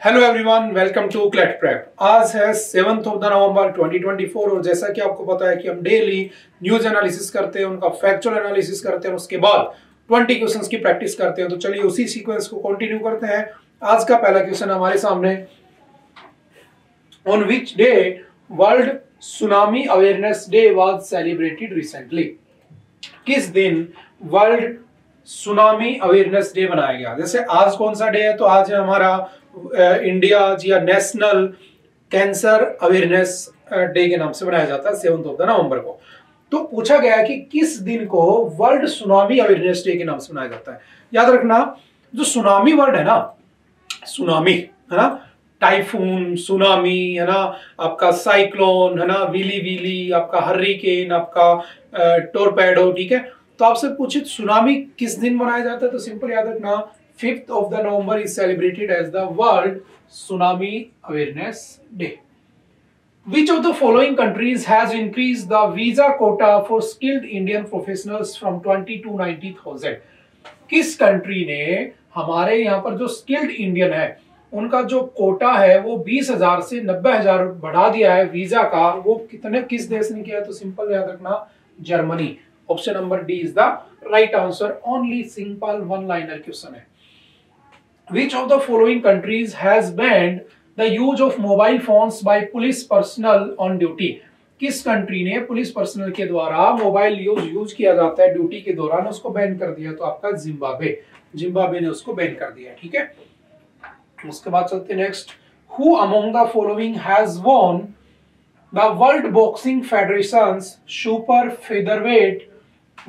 Hello everyone, welcome to CLAT prep. आज है 7 नवंबर 2024 और जैसा कि आपको पता है कि हम डेली न्यूज एनालिसिस करते हैं, उनका फैक्चुअल एनालिसिस करते हैं, उसके बाद 20 क्वेश्चंस की प्रैक्टिस करते हैं। तो चलिए उसी सीक्वेंस को कंटिन्यू करते हैं। आज का पहला क्वेश्चन हमारे सामने, on which day world tsunami awareness day was celebrated recently. किस दिन वर्ल्ड सुनामी अवेयरनेस डे बनाया गया। जैसे आज कौन सा डे है, तो आज है हमारा इंडिया या नेशनल कैंसर अवेयरनेस डे के नाम से बनाया जाता है 7 नवंबर को। तो पूछा गया है कि किस दिन को वर्ल्ड सुनामी अवेयरनेस डे के नाम से बनाया जाता है। याद रखना, जो सुनामी वर्ड है ना, सुनामी है ना, टाइफून, सुनामी है ना, आपका साइक्लोन है ना, विली विली, आपका हर्रिकेन, आपका टोरपेडो, ठीक है। तो आपसे पूछे सुनामी किस दिन मनाया जाता है, तो सिंपल याद रखना 5th November is celebrated as the World Tsunami Awareness Day. Which of the following countries has increased the visa quota for skilled Indian professionals from 20 to 90,000? किस कंट्री ने हमारे यहाँ पर जो स्किल्ड इंडियन है उनका जो कोटा है वो 20,000 से 90,000 बढ़ा दिया है वीजा का। वो किस देश ने किया है, तो सिंपल याद रखना Germany. Option number D is the right answer. Only simple one liner question है। Which of the following countries has banned the use of mobile phones by police personnel on duty? किस country ने police personal के द्वारा mobile use किया जाता है duty के दौरान, उसको बैन कर दिया? तो आपका जिम्बाब्वे ने उसको बैन कर दिया, ठीक है। उसके बाद चलते next. Who among the following has won the World Boxing Federation's Super Featherweight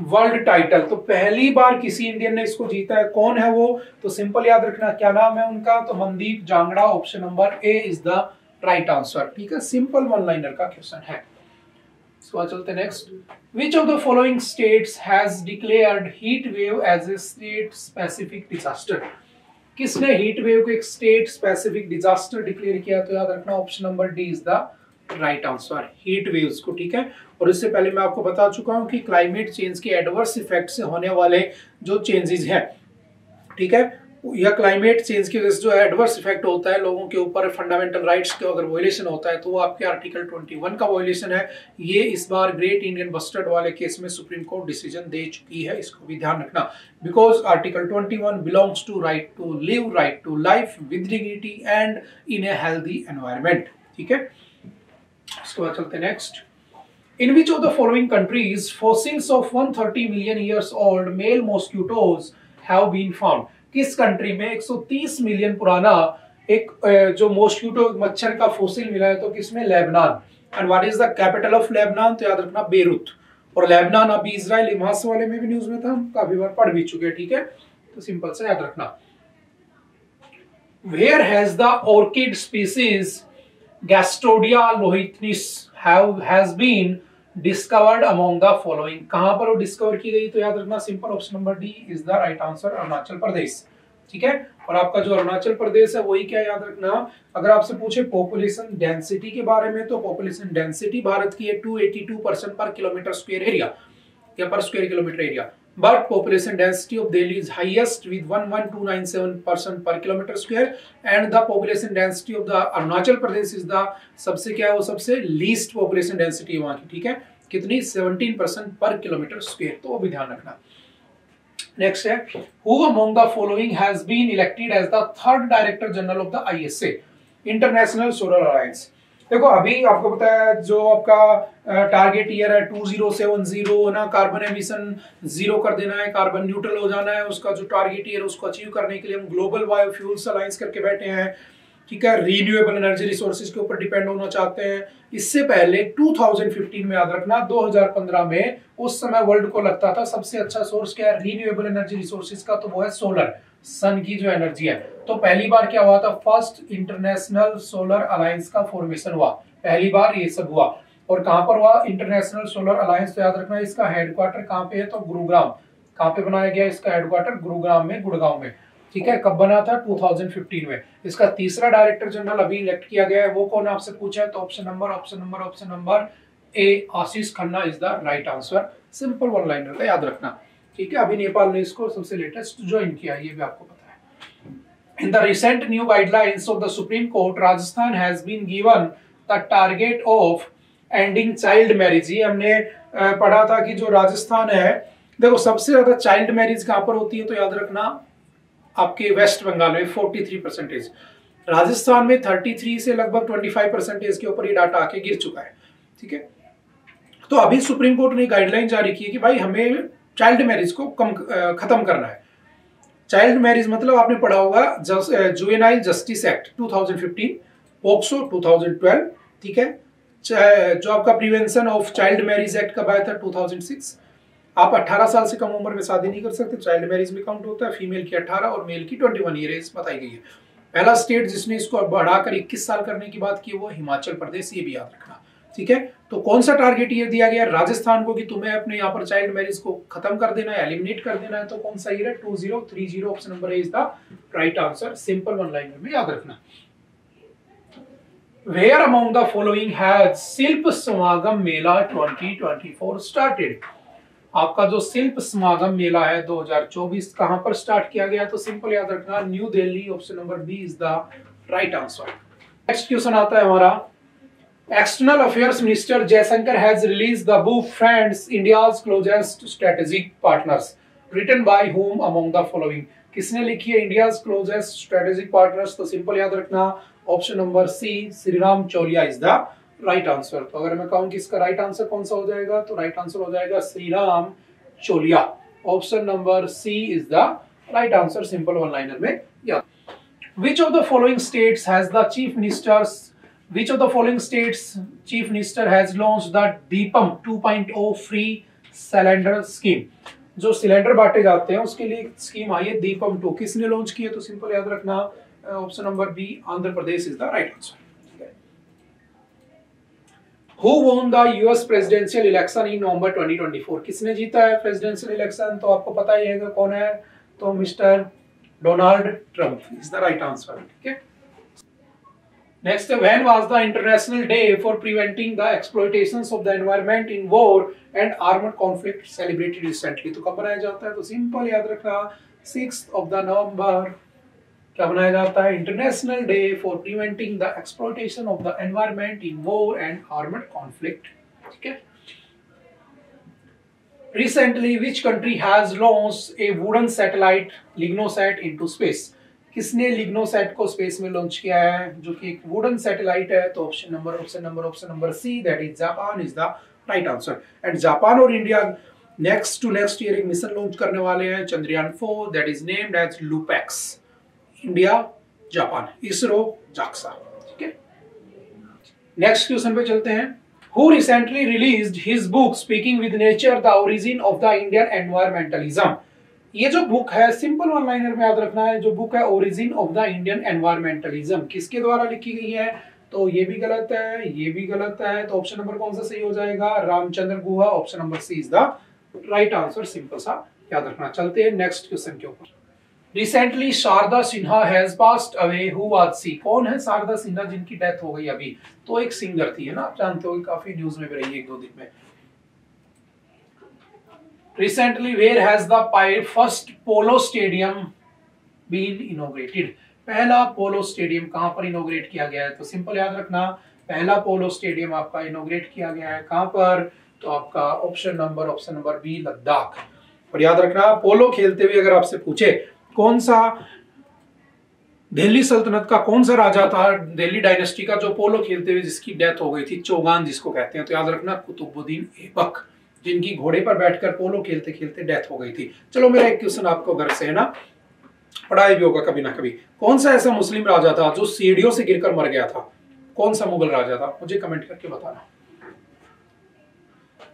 world title? तो पहली बार किसी इंडियन ने इसको जीता है, कौन है वो? तो सिंपल याद रखना, क्या नाम है उनका? तो Mandeep Jangra. Option number A is the right answer, ठीक है। सिंपल वन लाइनर का क्वेश्चन है। इसके बाद चलते next. Which of the following states has declared heat wave as a state specific disaster? किसने हीट वेव को एक स्टेट स्पेसिफिक डिजास्टर डिक्लेयर किया? तो याद रखना option number D is the right answer, heat waves को, ठीक है। और इससे पहले मैं आपको बता चुका हूं कि क्लाइमेट चेंज के एडवर्स इफेक्ट से होने वाले जो चेंजेस हैं, ठीक है, या क्लाइमेट चेंज की वजह से जो एडवर्स इफेक्ट होता है लोगों के ऊपर, फंडामेंटल राइट्स के अगर वायलेशन होता है तो वो आपके आर्टिकल 21 का वायलेशन है। ये इस बार ग्रेट इंडियन बस्टर्ड वाले केस में सुप्रीम कोर्ट डिसीजन दे चुकी है, इसको भी ध्यान रखना। Because article 21 belongs to right to live, right to life with dignity and in a healthy environment, ठीक है। उसके बाद चलते next. In which of the following countries fossils of 130 million years old male mosquitoes have been found? किस country में 130 million पुराना एक जो मॉस्किटो मच्छर का फोसिल मिला है? तो किसमें? Lebanon. And what is the capital of Lebanon? तो याद रखना बेरूत। और लेबनान अभी इजराइल हिमास वाले में भी न्यूज में था, हम काफी बार पढ़ भी चुके हैं, ठीक है। तो सिंपल से याद रखना। Where has the orchid species Gastodia lohitnis has been discovered among the following? कहां पर वो डिस्कवर की गई? तो याद रखना simple option number D is the right answer, Arunachal Pradesh, ठीक है। और आपका जो अरुणाचल प्रदेश है वही क्या, याद रखना। अगर आपसे पूछे पॉपुलेशन डेंसिटी के बारे में, तो पॉपुलेशन डेंसिटी भारत की है 282% पर किलोमीटर स्क्वायर एरिया या पर square kilometre area. But population density of Delhi is highest with 11297% पर kilometre square and the population density of the Arunachal Pradesh is the सबसे क्या है, वो सबसे लीस्ट पॉपुलेशन डेंसिटी है वहां की, ठीक है। कितनी? 17% पर किलोमीटर स्क्वायर, तो वो भी ध्यान रखना। नेक्स्ट है, who among the following has been elected as the third director general of the ISA international solar alliance? देखो अभी आपको पता है जो आपका टारगेट ईयर है 2070 ना, कार्बन एमिशन 0 कर देना है, कार्बन न्यूट्रल हो जाना है। उसका जो टारगेट ईयर उसको अचीव करने के लिए हम ग्लोबल बायोफ्यूल्स अलायंस करके बैठे हैं, ठीक है। रीन्यूएबल एनर्जी रिसोर्सेज के ऊपर डिपेंड होना चाहते हैं। इससे पहले 2015 में याद रखना, 2015 में उस समय वर्ल्ड को लगता था सबसे अच्छा सोर्स क्या है रीन्यूएबल एनर्जी रिसोर्सेज का, तो वो है सोलर, सन की जो एनर्जी है। तो पहली बार क्या हुआ था? फर्स्ट इंटरनेशनल सोलर अलायंस का फॉर्मेशन हुआ, पहली बार ये सब हुआ। और कहां पर हुआ इंटरनेशनल सोलर अलायंस? तो याद रखना इसका हेडक्वार्टर कहां पे है, तो गुरुग्राम। कहां पे बनाया गया इसका हेडक्वार्टर? गुरुग्राम में, गुड़गांव में, ठीक है। कब बना था? 2015 में। इसका तीसरा डायरेक्टर जनरल अभी इलेक्ट किया गया है, वो कौन आपसे पूछा है? तो option number A Ashish Khanna is the right answer. Simple one liner का याद रखना, ठीक है। अभी नेपाल ने इसको सबसे लेटेस्ट ज्वाइन किया, ये भी आपको पता है। In the recent new guidelines of the Supreme Court, Rajasthan has been given the target of ending child marriage। ये हमने पढ़ा था कि जो राजस्थान है, देखो सबसे ज्यादा चाइल्ड मैरिज कहां पर होती है, तो याद रखना आपके वेस्ट बंगाल में 43%, राजस्थान में 33 से लगभग 25% के ऊपर ये डाटा आके गिर चुका है। ठीक है, तो अभी सुप्रीम कोर्ट ने गाइडलाइन जारी की है कि भाई हमें चाइल्ड मैरिज को खत्म करना है। चाइल्ड मैरिज मतलब आपने पढ़ा होगा जुवेनाइल जस्टिस एक्ट 2015, पोक्सो 2012, ठीक है, जो आपका prevention of child marriage act कब आया था 2006। आप 18 साल से कम उम्र में शादी नहीं कर सकते, चाइल्ड मैरिज में काउंट होता है। फीमेल की 18 और मेल की 21 ईयर एज बताई गई है। पहला स्टेट जिसने इसको बढ़ाकर 21 साल करने की बात की वो हिमाचल प्रदेश, ये भी याद रखना। ठीक है, तो कौन सा टारगेट ये दिया गया राजस्थान को कि तुम्हें अपने यहाँ पर चाइल्ड मैरिज को खत्म कर देना है, एलिमिनेट कर देना है, तो कौन सा ईयर है 2030। Option number A is the right answer. Simple one liner में याद रखना। Where among the following has शिल्प समागम मेला 2024 started? आपका जो शिल्प समागम मेला है 2024 कहां पर स्टार्ट किया गया, तो सिंपल याद रखना New Delhi. Option number B is the right answer. Next question आता है हमारा, external affairs minister Jaishankar has release the book friends India's closest strategic partners, written by whom among the following? किसने लिखी है इंडियाज क्लोजेस्ट स्ट्रेटेजिक पार्टनर्स, तो simple याद रखना option number C Shriram Chaulia is the right answer. तो अगर मैं कहूं कि इसका राइट आंसर कौन सा हो जाएगा, तो राइट आंसर हो जाएगा Shriram Chaulia. Option number C is the right answer. Simple one liner में याद। Which of the following states has the chief ministers? Which of the following states chief minister has launched the Deepam 2.0 free cylinder scheme? जो cylinder बांटे जाते हैं उसके लिए scheme आई है दीपम 2, किसने लॉन्च की है, तो सिंपल याद रखना option number B Andhra Pradesh is the right answer. Who won the US presidential election in November 2024? किसने जीता है प्रेसिडेंशियल इलेक्शन, तो आपको पता ही है कौन है, तो mister Donald Trump is the right answer. ठीक है, next, when was the international day for preventing the exploitations of the environment in war and armed conflict celebrated recently? तो कब मनाया जाता है, तो सिंपल याद रखना 6 नवंबर क्या बनाया जाता है, international day for preventing the exploitation of the environment in war and armed conflict. ठीक है, recently which country has launched a wooden satellite Lignosat into space? किसने लिग्नोसैट को स्पेस में लॉन्च किया है, जो कि एक वुडन सैटेलाइट है, तो option number C that is Japan is the right answer. And Japan और India next to next year एक मिशन लॉन्च करने वाले हैं Chandrayaan 4 that is named as LUPEX. India Japan, ISRO JAXA. ठीक है, नेक्स्ट क्वेश्चन पे चलते हैं। Who recently released his book Speaking with Nature: The Origin of the Indian Environmentalism? ये जो बुक है सिंपल वन लाइनर में याद रखना है, जो बुक है origin of the Indian environmentalism, किसके द्वारा लिखी गई है, तो ये भी गलत है, ये भी गलत है, तो ऑप्शन नंबर कौन सा सही हो जाएगा, Ramachandra Guha. Option number C is the right answer. Simple सा याद रखना। चलते हैं नेक्स्ट क्वेश्चन के ऊपर। Recently Sharda Sinha has passed away, who was she? कौन है शारदा सिन्हा जिनकी डेथ हो गई अभी, तो एक सिंगर थी, है ना, आप जानते हो, काफी न्यूज में भी रही है 1-2 दिन में। Recently, where has the first polo stadium been inaugurated? पहला पोलो स्टेडियम कहां पर इनोग्रेट किया गया है, तो सिंपल याद रखना पहला पोलो स्टेडियम आपका इनोग्रेट किया गया है कहां पर, तो आपका ऑप्शन नंबर बी लद्दाख। और याद रखना पोलो खेलते हुए अगर आपसे पूछे कौन सा दिल्ली सल्तनत का कौन सा राजा था, दिल्ली डायनेस्टी का, जो पोलो खेलते हुए जिसकी डेथ हो गई थी, चौगान जिसको कहते हैं, तो याद रखना कुतुबुद्दीन ऐबक, जिनकी घोड़े पर बैठकर पोलो खेलते खेलते डेथ हो गई थी। चलो मेरा एक क्वेश्चन आपको घर से है ना, पढ़ाई भी होगा कभी ना कभी। कौन सा ऐसा मुस्लिम राजा था जो सीढ़ियों से गिरकर मर गया था? कौन सा मुगल राजा था, मुझे कमेंट करके बताना।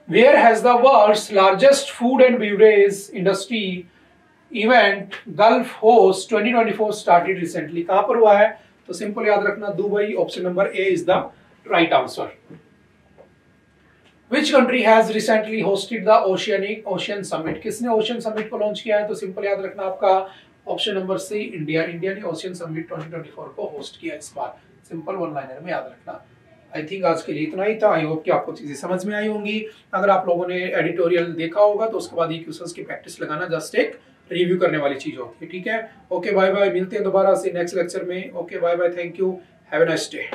Where has the world's largest food and beverage industry event Gulf Host 2024 started recently? कहां पर हुआ है, तो सिंपल याद रखना Dubai. Option number A is the right answer. Which country has recently hosted the Ocean Summit? किसने ocean summit को launch किया है, तो सिंपल याद रखना आपका option number C India. India ने ओशियन समिट 2024 को होस्ट किया इस बार। सिंपल वन लाइनर में याद रखना। आई थिंक आज के लिए इतना ही था। आई होप कि आपको चीजें समझ में आई होंगी। अगर आप लोगों ने एडिटोरियल देखा होगा तो उसके बाद ये क्वेश्चंस की प्रैक्टिस लगाना जस्ट एक रिव्यू करने वाली चीज होती है। ठीक है, ओके बाय बाय, मिलते हैं दोबारा से नेक्स्ट लेक्चर में। Okay bye bye, thank you, have a nice day.